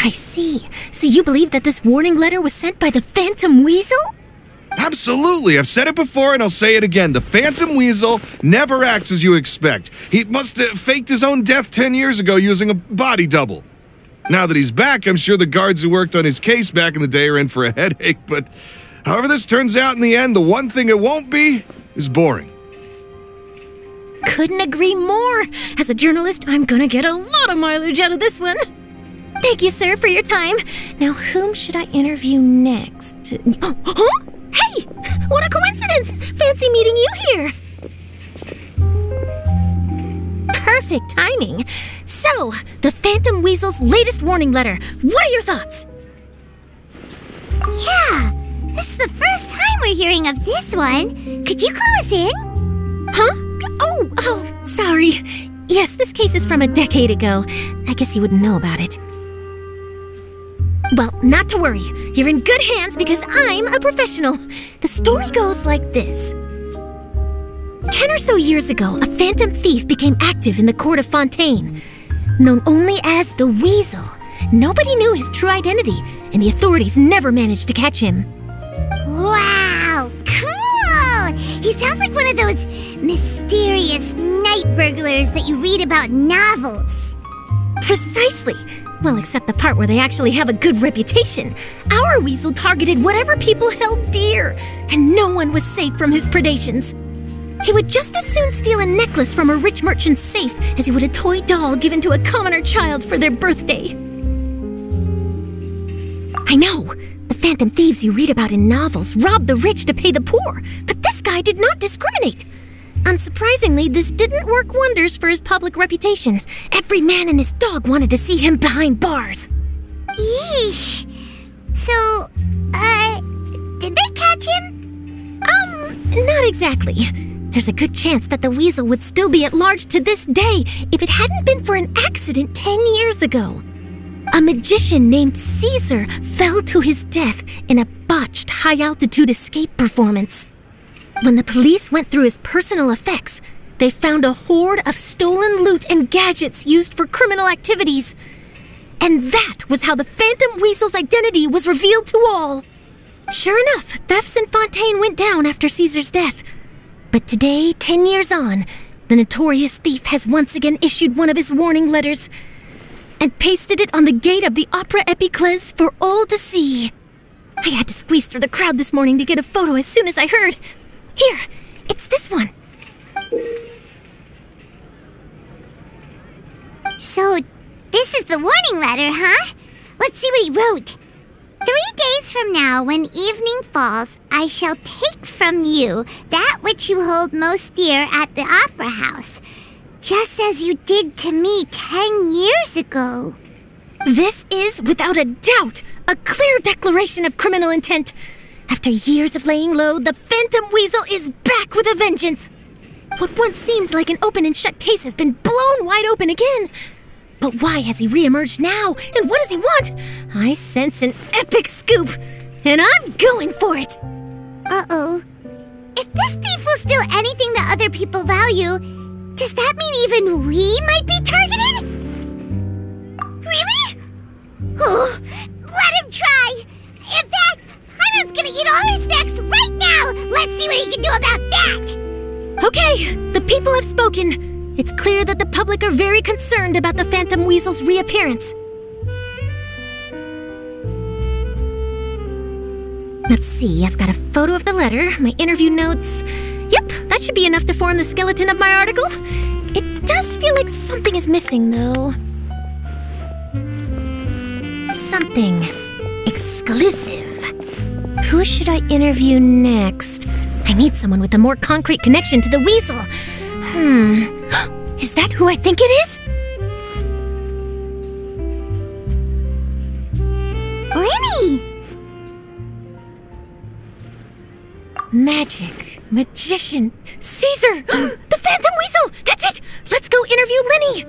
I see. So you believe that this warning letter was sent by the Phantom Weasel? Absolutely. I've said it before and I'll say it again. The Phantom Weasel never acts as you expect. He must have faked his own death 10 years ago using a body double. Now that he's back, I'm sure the guards who worked on his case back in the day are in for a headache, but however this turns out in the end, the one thing it won't be is boring. Couldn't agree more. As a journalist, I'm gonna get a lot of mileage out of this one. Thank you, sir, for your time. Now, whom should I interview next? Huh? Hey! What a coincidence! Fancy meeting you here! Perfect timing. So, the Phantom Weasel's latest warning letter. What are your thoughts? Yeah, this is the first time we're hearing of this one. Could you clue us in? Huh? Oh, sorry. Yes, this case is from a decade ago. I guess you wouldn't know about it. Well, not to worry. You're in good hands because I'm a professional. The story goes like this. 10 or so years ago, a phantom thief became active in the court of Fontaine. Known only as the Weasel, nobody knew his true identity, and the authorities never managed to catch him. Wow, cool! He sounds like one of those mysterious night burglars that you read about in novels. Precisely. Well, except the part where they actually have a good reputation. Our Weasel targeted whatever people held dear, and no one was safe from his predations. He would just as soon steal a necklace from a rich merchant's safe as he would a toy doll given to a commoner child for their birthday. I know, the phantom thieves you read about in novels rob the rich to pay the poor, but this guy did not discriminate. Unsurprisingly, this didn't work wonders for his public reputation. Every man and his dog wanted to see him behind bars. Yeesh. So, did they catch him? Not exactly. There's a good chance that the Weasel would still be at large to this day if it hadn't been for an accident 10 years ago. A magician named Caesar fell to his death in a botched high-altitude escape performance. When the police went through his personal effects, they found a hoard of stolen loot and gadgets used for criminal activities. And that was how the Phantom Weasel's identity was revealed to all. Sure enough, thefts in Fontaine went down after Caesar's death. But today, 10 years on, the notorious thief has once again issued one of his warning letters and pasted it on the gate of the Opera Epiclese for all to see. I had to squeeze through the crowd this morning to get a photo as soon as I heard. Here, it's this one. So, this is the warning letter, huh? Let's see what he wrote. 3 days from now, when evening falls, I shall take from you that which you hold most dear at the Opera House, just as you did to me 10 years ago. This is, without a doubt, a clear declaration of criminal intent. After years of laying low, the Phantom Weasel is back with a vengeance. What once seemed like an open and shut case has been blown wide open again. But why has he re-emerged now? And what does he want? I sense an epic scoop, and I'm going for it. Uh-oh. If this thief will steal anything that other people value, does that mean even we might be targeted? Really? Oh, let him try. In fact, Hyman's gonna eat all her snacks right now. Let's see what he can do about that. Okay, the people have spoken. It's clear that the public are very concerned about the Phantom Weasel's reappearance. Let's see, I've got a photo of the letter, my interview notes. Yep, that should be enough to form the skeleton of my article. It does feel like something is missing, though. Something exclusive. Who should I interview next? I need someone with a more concrete connection to the Weasel. Is that who I think it is? Lenny! Magic, magician, Caesar! The Phantom Weasel! That's it! Let's go interview Lenny!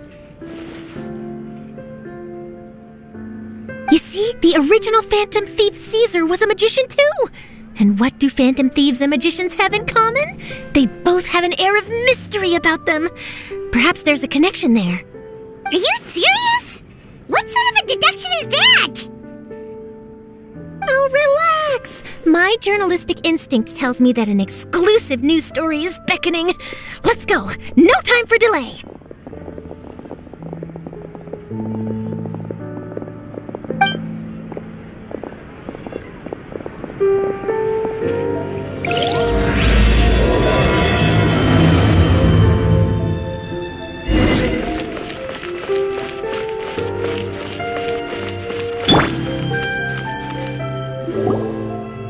You see, the original Phantom Thief Caesar was a magician too! And what do Phantom Thieves and magicians have in common? They both have an air of mystery about them. Perhaps there's a connection there. Are you serious? What sort of a deduction is that? Oh, relax. My journalistic instinct tells me that an exclusive news story is beckoning. Let's go. No time for delay.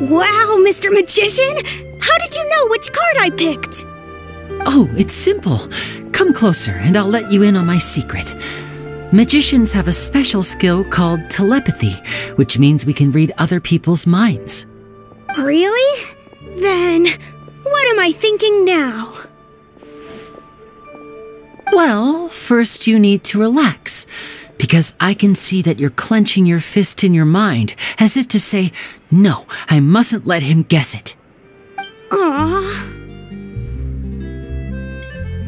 Wow, Mr. Magician! How did you know which card I picked? Oh, it's simple. Come closer and I'll let you in on my secret. Magicians have a special skill called telepathy, which means we can read other people's minds. Really? Then, what am I thinking now? Well, first you need to relax, because I can see that you're clenching your fist in your mind, as if to say, no, I mustn't let him guess it. Aww.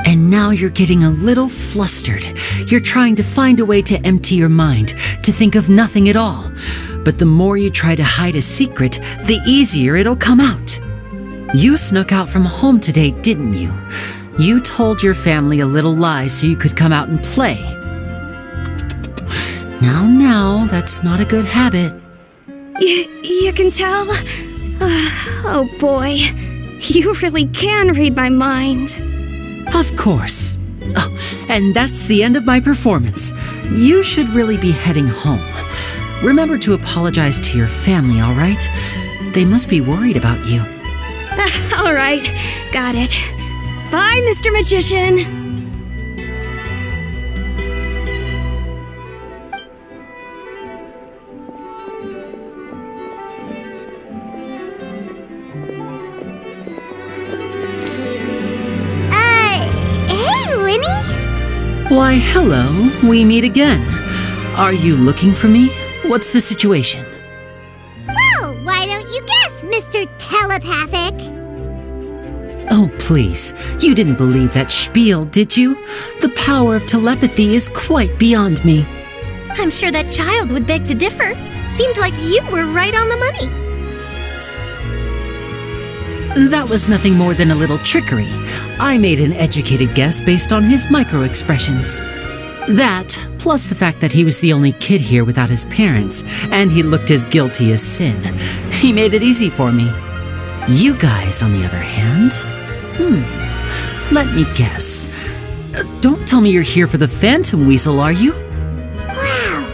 And now you're getting a little flustered. You're trying to find a way to empty your mind, to think of nothing at all. But the more you try to hide a secret, the easier it'll come out. You snuck out from home today, didn't you? You told your family a little lie so you could come out and play. Now, that's not a good habit. You can tell? Oh boy, you really can read my mind. Of course. Oh, and that's the end of my performance. You should really be heading home. Remember to apologize to your family, all right? They must be worried about you. All right, got it. Bye, Mr. Magician. Why, hello, we meet again. Are you looking for me? What's the situation? Well, why don't you guess, Mr. Telepathic? Oh, please. You didn't believe that spiel, did you? The power of telepathy is quite beyond me. I'm sure that child would beg to differ. Seemed like you were right on the money. That was nothing more than a little trickery. I made an educated guess based on his micro-expressions. That, plus the fact that he was the only kid here without his parents, and he looked as guilty as sin. He made it easy for me. You guys, on the other hand, let me guess. Don't tell me you're here for the Phantom Weasel, are you? Wow!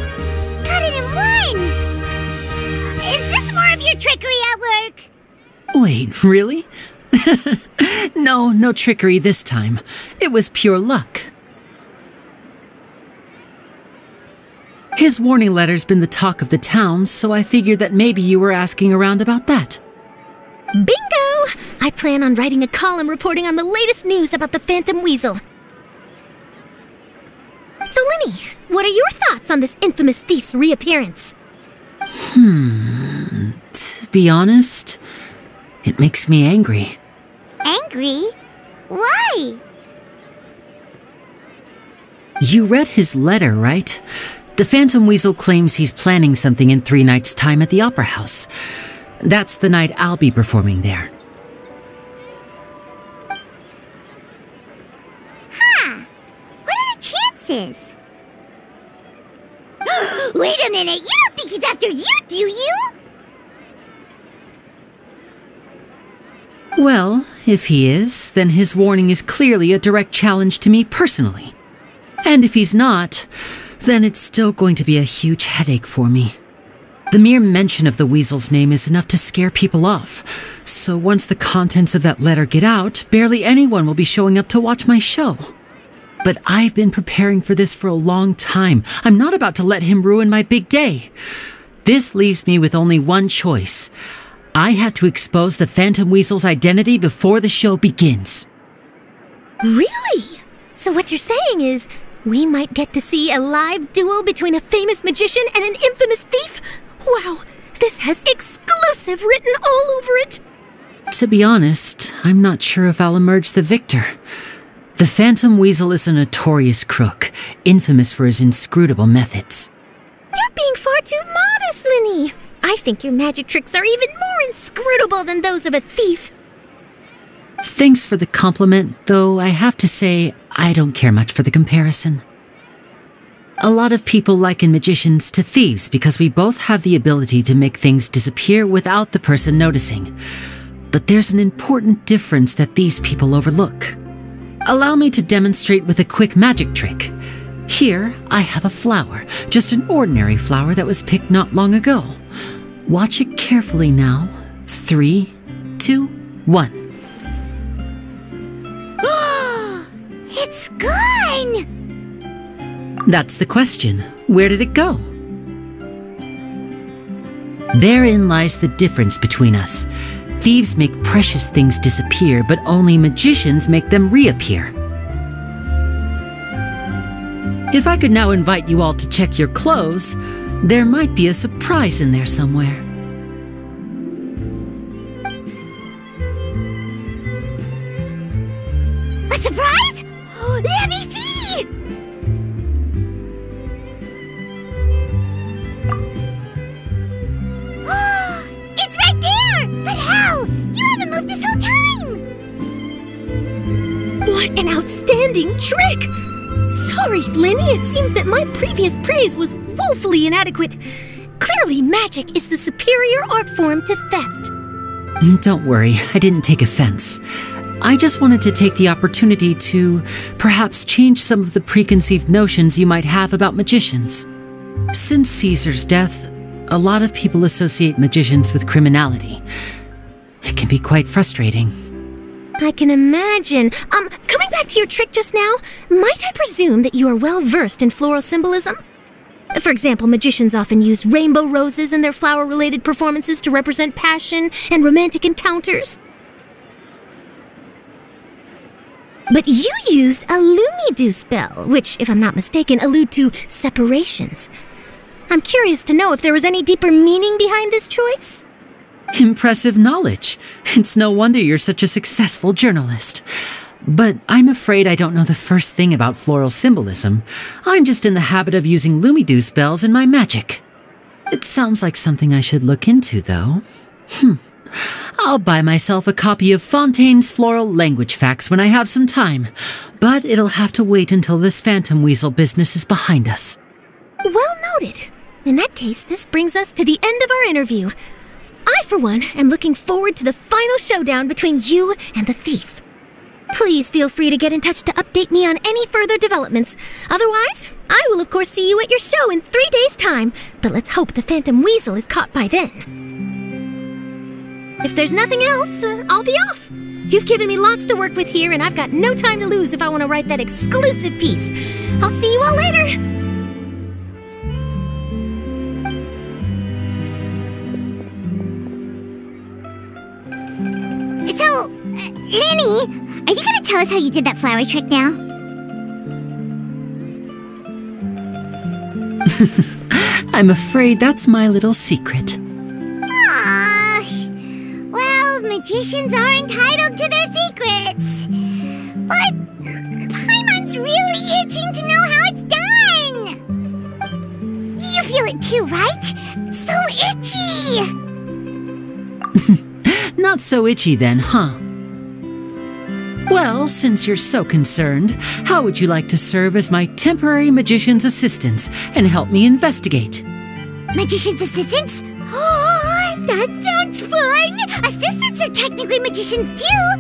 Got it in one! Is this more of your trickery at work? Wait, really? No trickery this time. It was pure luck. His warning letter's been the talk of the town, so I figured that maybe you were asking around about that. Bingo! I plan on writing a column reporting on the latest news about the Phantom Weasel. So, Linny, what are your thoughts on this infamous thief's reappearance? To be honest, it makes me angry. Angry? Why? You read his letter, right? The Phantom Weasel claims he's planning something in 3 nights' time at the Opera House. That's the night I'll be performing there. Huh. What are the chances? Wait a minute, you don't think he's after you, do you? Well, if he is, then his warning is clearly a direct challenge to me personally. And if he's not, then it's still going to be a huge headache for me. The mere mention of the Weasel's name is enough to scare people off. So once the contents of that letter get out, barely anyone will be showing up to watch my show. But I've been preparing for this for a long time. I'm not about to let him ruin my big day. This leaves me with only one choice. I have to expose the Phantom Weasel's identity before the show begins. Really? So what you're saying is, we might get to see a live duel between a famous magician and an infamous thief? Wow, this has exclusive written all over it. To be honest, I'm not sure if I'll emerge the victor. The Phantom Weasel is a notorious crook, infamous for his inscrutable methods. You're too modest, Linny. I think your magic tricks are even more inscrutable than those of a thief. Thanks for the compliment, though I have to say I don't care much for the comparison. A lot of people liken magicians to thieves because we both have the ability to make things disappear without the person noticing. But there's an important difference that these people overlook. Allow me to demonstrate with a quick magic trick. Here, I have a flower, just an ordinary flower that was picked not long ago. Watch it carefully now. 3, 2, 1. It's gone! That's the question. Where did it go? Therein lies the difference between us. Thieves make precious things disappear, but only magicians make them reappear. If I could now invite you all to check your clothes, there might be a surprise in there somewhere. A surprise? Let me see! It's right there! But how? You haven't moved this whole time! What an outstanding trick! Sorry, Linny, it seems that my previous praise was woefully inadequate. Clearly, magic is the superior art form to theft. Don't worry, I didn't take offense. I just wanted to take the opportunity to perhaps change some of the preconceived notions you might have about magicians. Since Caesar's death, a lot of people associate magicians with criminality. It can be quite frustrating. I can imagine. Coming back to your trick just now, might I presume that you are well versed in floral symbolism? For example, magicians often use rainbow roses in their flower-related performances to represent passion and romantic encounters. But you used a Lumidu spell, which, if I'm not mistaken, allude to separations. I'm curious to know if there was any deeper meaning behind this choice? Impressive knowledge. It's no wonder you're such a successful journalist. But I'm afraid I don't know the first thing about floral symbolism. I'm just in the habit of using Lumidu spells in my magic. It sounds like something I should look into, though. I'll buy myself a copy of Fontaine's Floral Language Facts when I have some time, but it'll have to wait until this phantom weasel business is behind us. Well noted. In that case, this brings us to the end of our interview. I, for one, am looking forward to the final showdown between you and the thief. Please feel free to get in touch to update me on any further developments. Otherwise, I will of course see you at your show in 3 days' time, but let's hope the Phantom Weasel is caught by then. If there's nothing else, I'll be off. You've given me lots to work with here, and I've got no time to lose if I want to write that exclusive piece. I'll see you all later. So, Linny, are you gonna tell us how you did that flower trick now? I'm afraid that's my little secret. Magicians are entitled to their secrets. But Paimon's really itching to know how it's done. You feel it too, right? So itchy. Not so itchy then, huh? Well, since you're so concerned, how would you like to serve as my temporary magician's assistants and help me investigate? Magician's assistants? Oh, that sounds fun! Assistants are technically magicians too!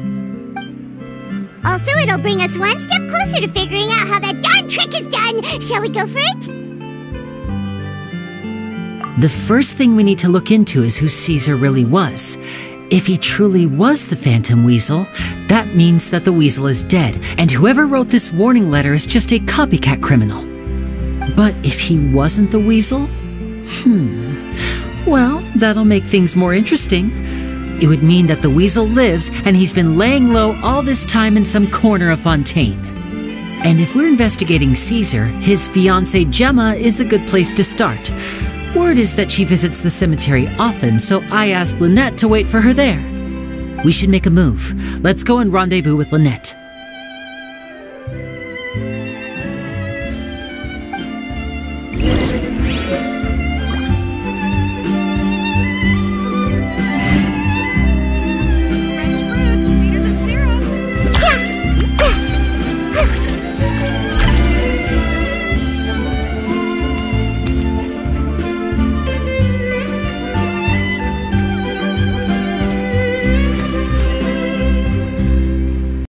Also, it'll bring us one step closer to figuring out how that darn trick is done! Shall we go for it? The first thing we need to look into is who Caesar really was. If he truly was the Phantom Weasel, that means that the Weasel is dead, and whoever wrote this warning letter is just a copycat criminal. But if he wasn't the Weasel? Well, that'll make things more interesting. It would mean that the Weasel lives and he's been laying low all this time in some corner of Fontaine. And if we're investigating Caesar, his fiancée Gemma is a good place to start. Word is that she visits the cemetery often, so I asked Lynette to wait for her there. We should make a move. Let's go and rendezvous with Lynette.